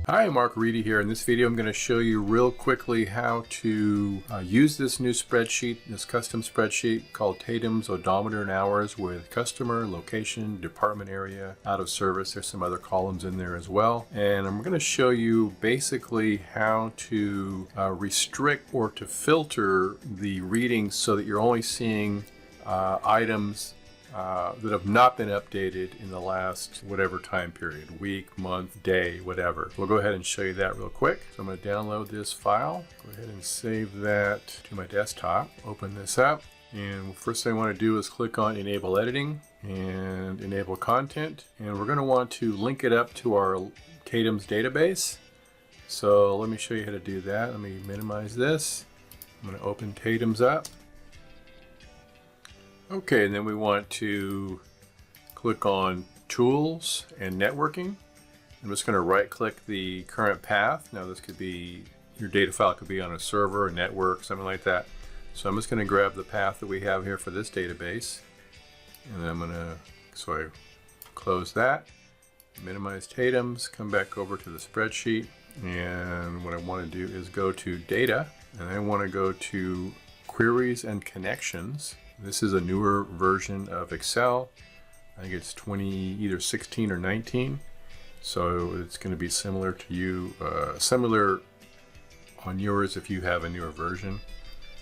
Hi, Mark Reedy here. In this video, I'm going to show you real quickly how to use this new spreadsheet, this custom spreadsheet called TATEMS, Odometer and Hours, with customer, location, department area, out of service. There's some other columns in there as well. And I'm going to show you basically how to restrict or to filter the readings so that you're only seeing items that have not been updated in the last whatever time period, week, month, day, whatever. We'll go ahead and show you that real quick. So I'm going to download this file, go ahead and save that to my desktop, open this up, and first thing I want to do is click on Enable Editing and Enable Content, and we're going to want to link it up to our TATEMS database. So let me show you how to do that. Let me minimize this. I'm going to open TATEMS up. Okay, and then we want to click on Tools and Networking. I'm just going to right click the current path. Now this could be, your data file could be on a server, a network, something like that. So I'm just going to grab the path that we have here for this database. And I'm going to, so I close that, minimize TATEMS, come back over to the spreadsheet. And what I want to do is go to Data, and I want to go to Queries and Connections. This is a newer version of Excel. I think it's either 16 or 19. So it's going to be similar to you, similar on yours if you have a newer version.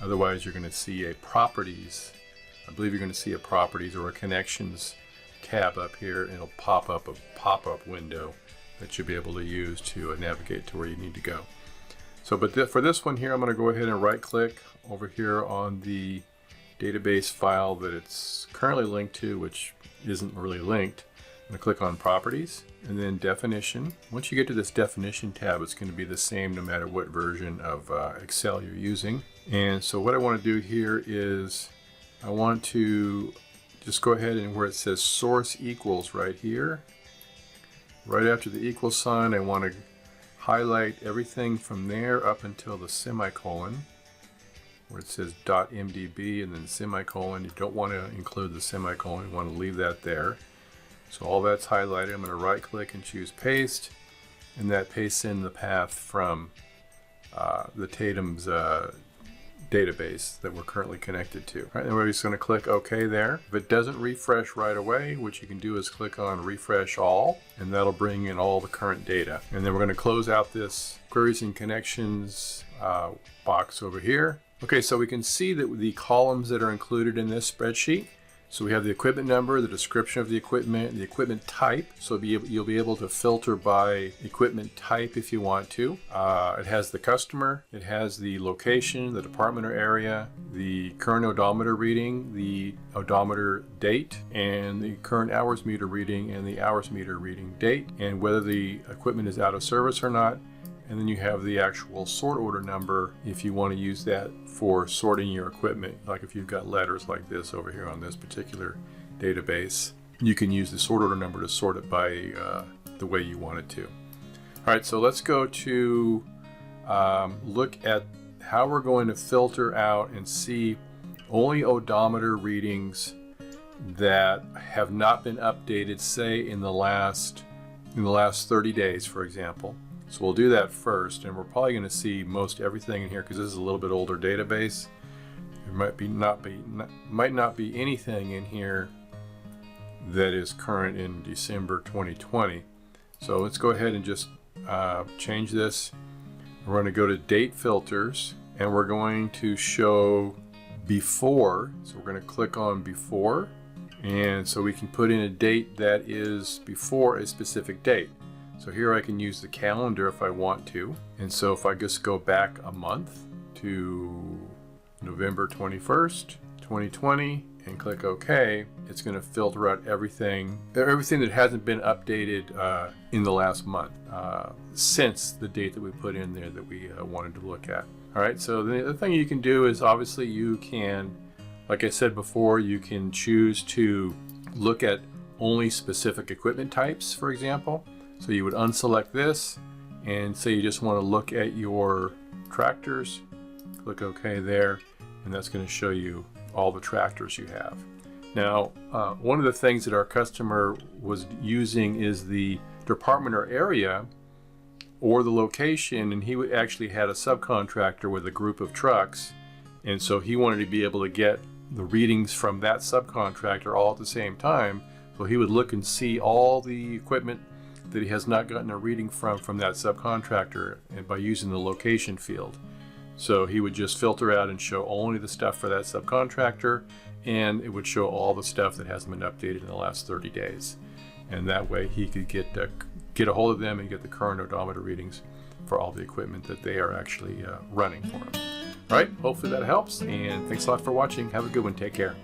Otherwise, you're going to see a Properties. I believe you're going to see a Properties or a Connections tab up here, and it'll pop up a pop-up window that you'll be able to use to navigate to where you need to go. So, but for this one here, I'm going to go ahead and right-click over here on the database file that it's currently linked to, which isn't really linked. I'm going to click on Properties and then Definition. Once you get to this Definition tab, it's going to be the same no matter what version of Excel you're using. And so what I want to do here is I want to just go ahead and where it says Source Equals right here, right after the equal sign, I want to highlight everything from there up until the semicolon, where it says .mdb and then semicolon. You don't want to include the semicolon, you want to leave that there. So all that's highlighted. I'm going to right click and choose paste, and that pastes in the path from the TATEMS database that we're currently connected to. All right, then we're just going to click OK there. If it doesn't refresh right away, what you can do is click on Refresh All, and that'll bring in all the current data. And then we're going to close out this Queries and Connections box over here. Okay, so we can see that the columns that are included in this spreadsheet. So we have the equipment number, the description of the equipment type. So you'll be able to filter by equipment type if you want to. It has the customer, it has the location, the department or area, the current odometer reading, the odometer date, and the current hours meter reading and the hours meter reading date, and whether the equipment is out of service or not. And then you have the actual sort order number if you want to use that for sorting your equipment. Like if you've got letters like this over here on this particular database, you can use the sort order number to sort it by the way you want it to. All right, so let's go to look at how we're going to filter out and see only odometer readings that have not been updated, say in the last 30 days, for example. So we'll do that first, and we're probably going to see most everything in here because this is a little bit older database. There might not be anything in here that is current in December 2020. So let's go ahead and just change this. We're going to go to Date Filters, and we're going to show Before. So we're going to click on Before, and so we can put in a date that is before a specific date. So here I can use the calendar if I want to. And so if I just go back a month to November 21st, 2020, and click OK, it's going to filter out everything that hasn't been updated in the last month since the date that we put in there that we wanted to look at. All right, so the other thing you can do is obviously you can, like I said before, you can choose to look at only specific equipment types, for example. So you would unselect this and say you just want to look at your tractors, click OK there, and that's going to show you all the tractors you have. Now, one of the things that our customer was using is the department or area or the location, and he actually had a subcontractor with a group of trucks, and so he wanted to be able to get the readings from that subcontractor all at the same time. So he would look and see all the equipment that he has not gotten a reading from that subcontractor, and by using the location field. So he would just filter out and show only the stuff for that subcontractor, and it would show all the stuff that hasn't been updated in the last 30 days. And that way he could get a hold of them and get the current odometer readings for all the equipment that they are actually running for him. All right, hopefully that helps, and thanks a lot for watching. Have a good one. Take care.